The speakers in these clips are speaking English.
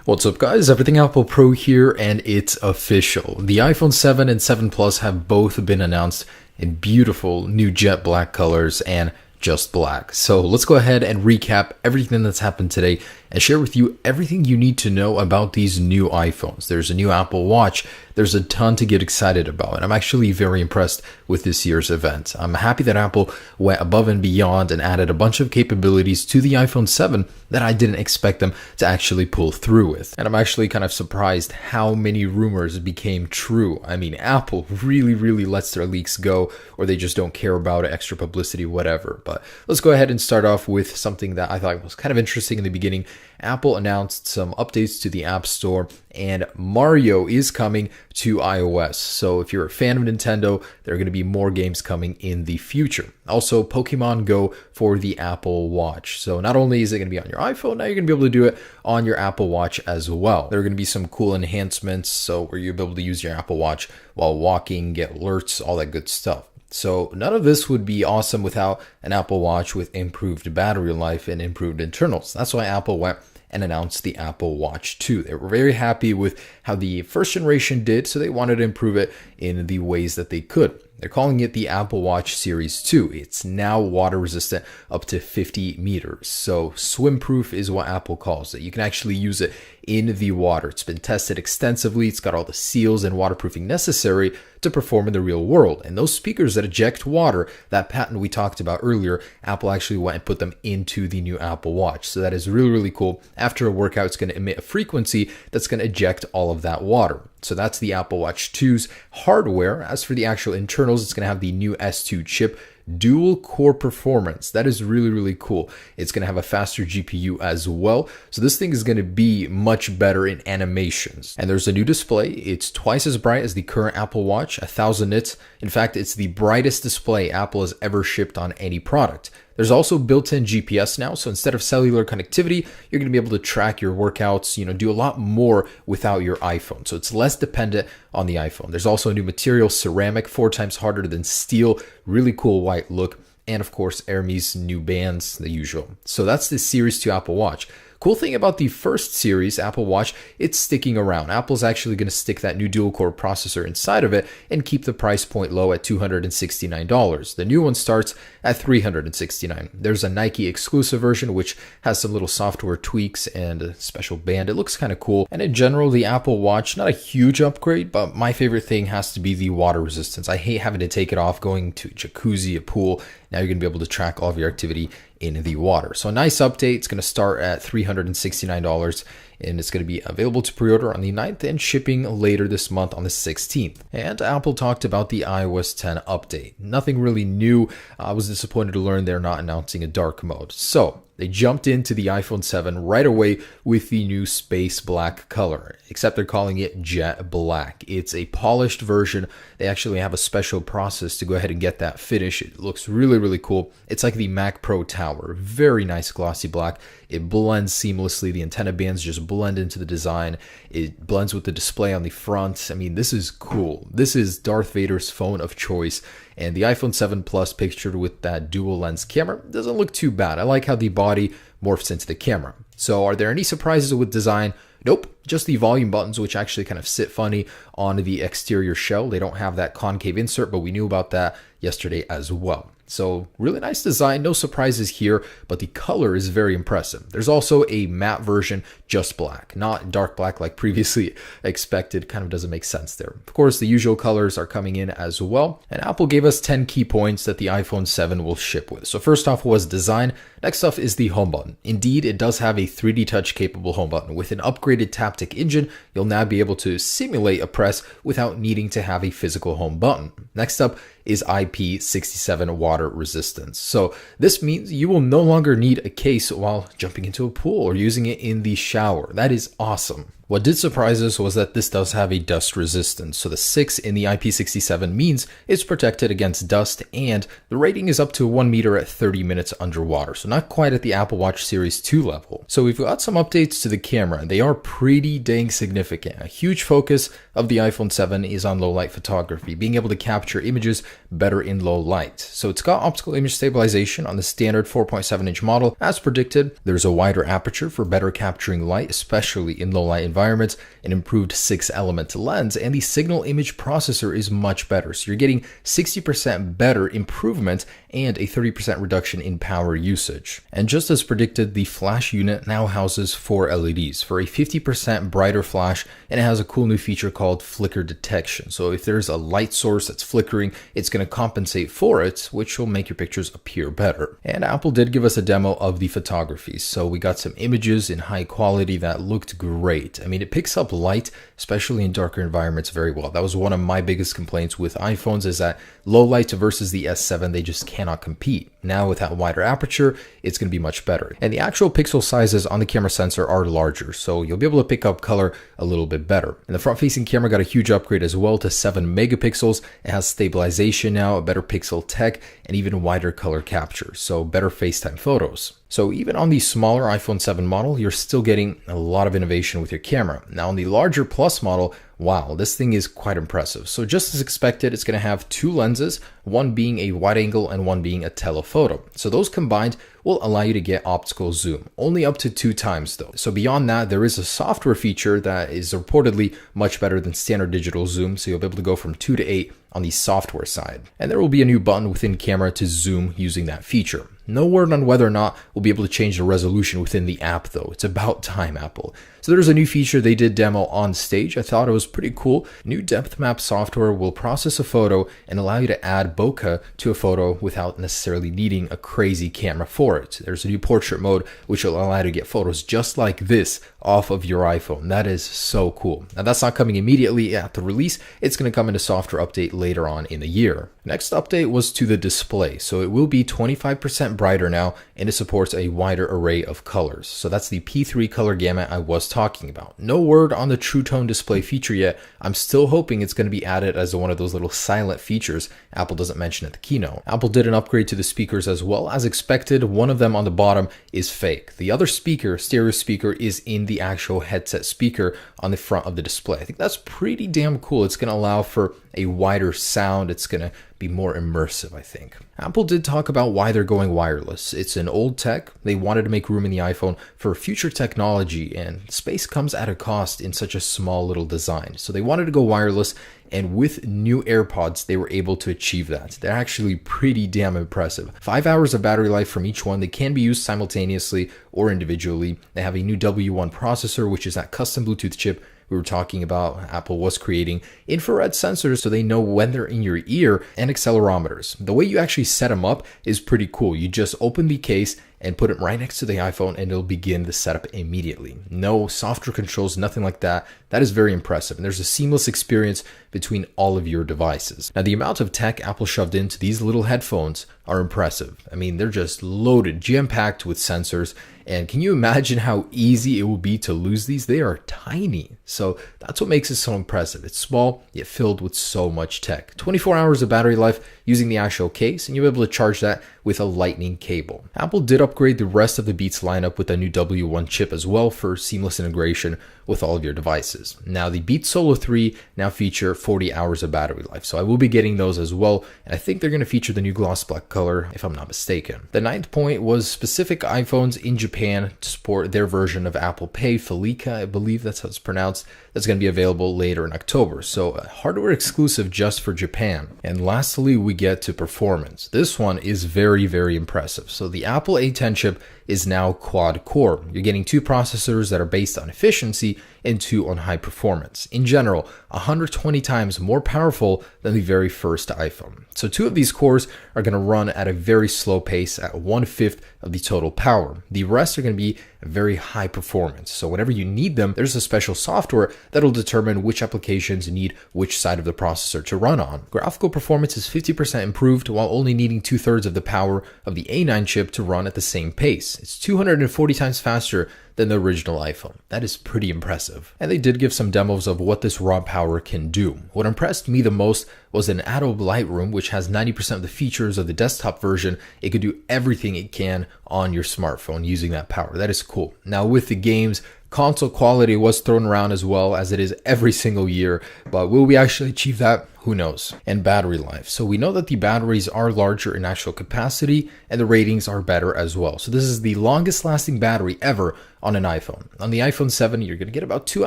What's up guys, Everything Apple Pro here, and it's official. The iPhone 7 and 7 Plus have both been announced in beautiful new jet black colors and just black. So let's go ahead and recap everything that's happened today and share with you everything you need to know about these new iPhones. There's a new Apple Watch. There's a ton to get excited about, and I'm actually very impressed with this year's event. I'm happy that Apple went above and beyond and added a bunch of capabilities to the iPhone 7 that I didn't expect them to actually pull through with. And I'm actually kind of surprised how many rumors became true. I mean, Apple really lets their leaks go, or they just don't care about it, extra publicity, whatever. But let's go ahead and start off with something that I thought was kind of interesting in the beginning. Apple announced some updates to the App Store, and Mario is coming to iOS. So if you're a fan of Nintendo, there are going to be more games coming in the future. Also, Pokemon Go for the Apple Watch. So not only is it going to be on your iPhone, now you're going to be able to do it on your Apple Watch as well. There are going to be some cool enhancements, so where you'll be able to use your Apple Watch while walking, get alerts, all that good stuff. So none of this would be awesome without an Apple Watch with improved battery life and improved internals. That's why Apple went and announced the Apple Watch 2. They were very happy with how the first generation did, so they wanted to improve it in the ways that they could. They're calling it the Apple Watch Series 2. It's now water resistant up to 50 meters. So swim proof is what Apple calls it. You can actually use it in the water. It's been tested extensively. It's got all the seals and waterproofing necessary to perform in the real world. And those speakers that eject water, that patent we talked about earlier, Apple actually went and put them into the new Apple Watch. So that is really cool. After a workout, it's going to emit a frequency that's going to eject all of that water. So that's the Apple Watch 2's hardware. As for the actual internals, it's going to have the new S2 chip, dual core performance. That is really cool. It's going to have a faster GPU as well. So this thing is going to be much better in animations. And there's a new display. It's twice as bright as the current Apple Watch, 1000 nits. In fact, it's the brightest display Apple has ever shipped on any product. There's also built-in GPS now, so instead of cellular connectivity, you're going to be able to track your workouts, do a lot more without your iPhone. So it's less dependent on the iPhone. There's also a new material, ceramic, 4 times harder than steel, really cool white look, and of course, Hermes new bands, the usual. So that's the Series 2 Apple Watch. Cool thing about the first series Apple Watch, it's sticking around. Apple's actually going to stick that new dual-core processor inside of it and keep the price point low at $269. The new one starts at $369. There's a Nike exclusive version which has some little software tweaks and a special band. It looks kind of cool. And in general, the Apple Watch, not a huge upgrade, but my favorite thing has to be the water resistance. I hate having to take it off, going to a jacuzzi, a pool. Now you're going to be able to track all of your activity in the water. So a nice update. It's going to start at $369 and it's going to be available to pre-order on the 9th and shipping later this month on the 16th. And Apple talked about the iOS 10 update. Nothing really new. I was disappointed to learn they're not announcing a dark mode. So they jumped into the iPhone 7 right away with the new space black color, except they're calling it jet black. It's a polished version. They actually have a special process to go ahead and get that finish. It looks really cool. It's like the Mac Pro Tower. Very nice glossy black. It blends seamlessly. The antenna bands just blend into the design. It blends with the display on the front. I mean, this is cool. This is Darth Vader's phone of choice. And the iPhone 7 Plus pictured with that dual lens camera doesn't look too bad. I like how the body morphs into the camera. So are there any surprises with design? Nope, just the volume buttons, which actually kind of sit funny on the exterior shell. They don't have that concave insert, but we knew about that yesterday as well. So really nice design, no surprises here, but the color is very impressive. There's also a matte version, just black, not dark black like previously expected. Kind of doesn't make sense there. Of course, the usual colors are coming in as well. And Apple gave us 10 key points that the iPhone 7 will ship with. So first off was design. Next up is the home button. Indeed, it does have a 3D touch capable home button. With an upgraded Taptic engine, you'll now be able to simulate a press without needing to have a physical home button. Next up is IP67 water resistance. So this means you will no longer need a case while jumping into a pool or using it in the shower. That is awesome. What did surprise us was that this does have a dust resistance. So the 6 in the IP67 means it's protected against dust, and the rating is up to 1 meter at 30 minutes underwater. So not quite at the Apple Watch Series 2 level. So we've got some updates to the camera, and they are pretty dang significant. A huge focus of the iPhone 7 is on low light photography, being able to capture images better in low light. So it's got optical image stabilization on the standard 4.7-inch model. As predicted, there's a wider aperture for better capturing light, especially in low light environments, an improved 6-element lens, and the signal image processor is much better. So you're getting 60% better improvement and a 30% reduction in power usage. And just as predicted, the flash unit now houses 4 LEDs for a 50% brighter flash, and it has a cool new feature called flicker detection. So if there's a light source that's flickering, it's going to compensate for it, which will make your pictures appear better. And Apple did give us a demo of the photography. So we got some images in high quality that looked great. I mean, it picks up light, especially in darker environments, very well. That was one of my biggest complaints with iPhones, is that low light versus the S7, they just cannot compete. Now with that wider aperture, it's going to be much better. And the actual pixel sizes on the camera sensor are larger, so you'll be able to pick up color a little bit better. And the front-facing camera got a huge upgrade as well to 7 megapixels. It has stabilization now, a better pixel tech, and even wider color capture, so better FaceTime photos. So even on the smaller iPhone 7 model, you're still getting a lot of innovation with your camera. Now on the larger Plus model, wow, this thing is quite impressive. So just as expected, it's going to have 2 lenses, one being a wide angle and one being a telephoto. So those combined will allow you to get optical zoom, only up to 2 times though. So beyond that, there is a software feature that is reportedly much better than standard digital zoom. So you'll be able to go from 2 to 8 on the software side. And there will be a new button within camera to zoom using that feature. No word on whether or not we'll be able to change the resolution within the app though. It's about time, Apple. So there's a new feature they did demo on stage. I thought it was pretty cool. New depth map software will process a photo and allow you to add bokeh to a photo without necessarily needing a crazy camera for it. There's a new portrait mode which will allow you to get photos just like this off of your iPhone. That is so cool. Now that's not coming immediately at the release. It's going to come in a software update later on in the year. Next update was to the display. So it will be 25% brighter now, and it supports a wider array of colors. So that's the P3 color gamut I was talking about. No word on the True Tone display feature yet. I'm still hoping it's going to be added as one of those little silent features Apple doesn't mention at the keynote. Apple did an upgrade to the speakers as well. As expected, one of them on the bottom is fake. The other speaker, stereo speaker, is in the actual headset speaker on the front of the display. I think that's pretty damn cool. It's going to allow for a wider sound. It's going to be more immersive, I think. Apple did talk about why they're going wireless. It's an old tech. They wanted to make room in the iPhone for future technology, and space comes at a cost in such a small little design. So they wanted to go wireless, and with new AirPods, they were able to achieve that. They're actually pretty damn impressive. 5 hours of battery life from each one. They can be used simultaneously or individually. They have a new W1 processor, which is that custom Bluetooth chip we were talking about. Apple was creating infrared sensors so they know when they're in your ear, and accelerometers. The way you actually set them up is pretty cool. You just open the case and put it right next to the iPhone, and it'll begin the setup immediately. No software controls, nothing like that. That is very impressive, and there's a seamless experience between all of your devices. Now, the amount of tech Apple shoved into these little headphones are impressive. I mean, they're just loaded, jam-packed with sensors, and can you imagine how easy it will be to lose these? They are tiny, so that's what makes it so impressive. It's small, yet filled with so much tech. 24 hours of battery life using the actual case, and you'll be able to charge that with a lightning cable. Apple did upgrade the rest of the Beats lineup with a new W1 chip as well for seamless integration with all of your devices. Now, the Beats Solo 3 now feature 40 hours of battery life, so I will be getting those as well, and I think they're going to feature the new gloss black color, if I'm not mistaken. The 9th point was specific iPhones in Japan to support their version of Apple Pay, Felica, I believe that's how it's pronounced. That's going to be available later in October, so a hardware exclusive just for Japan. And lastly, we get to performance. This one is very, very impressive. So the Apple A10 chip is now quad core. You're getting 2 processors that are based on efficiency and 2 on high performance. In general, 120 times more powerful than the very first iPhone. So 2 of these cores are going to run at a very slow pace at 1/5 of the total power. The rest are going to be very high performance. So whenever you need them, there's a special software that'll determine which applications need which side of the processor to run on. Graphical performance is 50% improved while only needing 2/3 of the power of the A9 chip to run at the same pace. It's 240 times faster than the original iPhone. That is pretty impressive. And they did give some demos of what this raw power can do. What impressed me the most was an Adobe Lightroom, which has 90% of the features of the desktop version. It could do everything it can on your smartphone using that power. That is cool. Now with the games, console quality was thrown around as well, as it is every single year, but will we actually achieve that? Who knows? And battery life. So we know that the batteries are larger in actual capacity and the ratings are better as well. So this is the longest lasting battery ever on an iPhone. On the iPhone 7, you're going to get about 2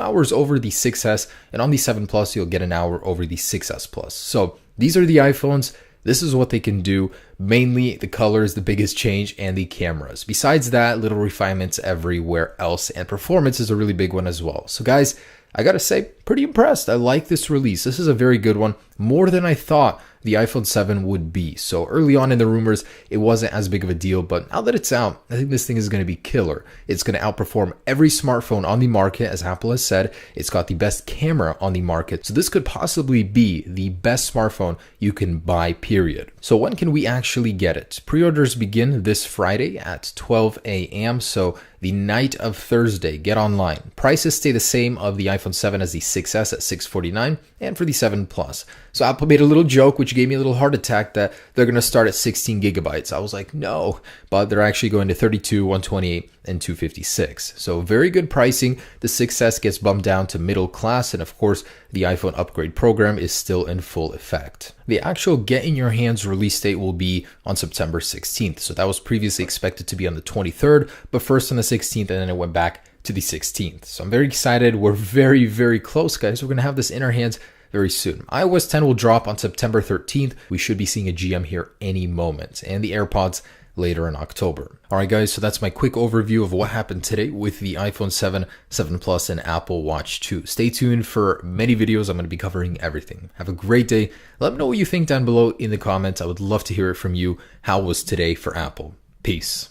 hours over the 6S, and on the 7 Plus, you'll get an hour over the 6S Plus. So these are the iPhones. This is what they can do. Mainly the color is the biggest change and the cameras. Besides that, little refinements everywhere else, and performance is a really big one as well. So guys, I gotta say, pretty impressed. I like this release. This is a very good one, more than I thought the iPhone 7 would be. So early on in the rumors, it wasn't as big of a deal, but now that it's out, I think this thing is going to be killer. It's going to outperform every smartphone on the market, as Apple has said. It's got the best camera on the market. So this could possibly be the best smartphone you can buy, period. So when can we actually get it? Pre-orders begin this Friday at 12 a.m. So the night of Thursday, get online. Prices stay the same of the iPhone 7 as the 6S at $649 and for the 7 Plus. So Apple made a little joke, which gave me a little heart attack, that they're going to start at 16 gigabytes. I was like, no, but they're actually going to 32, 128, and 256. So very good pricing. The 6S gets bumped down to middle class, and of course, the iPhone upgrade program is still in full effect. The actual get in your hands release date will be on September 16th. So that was previously expected to be on the 23rd, but first on the 16th, and then it went back to the 16th. So I'm very excited. We're very, very close, guys. We're going to have this in our hands very soon. iOS 10 will drop on September 13th. We should be seeing a GM here any moment, and the AirPods later in October. All right, guys, so that's my quick overview of what happened today with the iPhone 7, 7 Plus, and Apple Watch 2. Stay tuned for many videos. I'm going to be covering everything. Have a great day. Let me know what you think down below in the comments. I would love to hear it from you. How was today for Apple? Peace.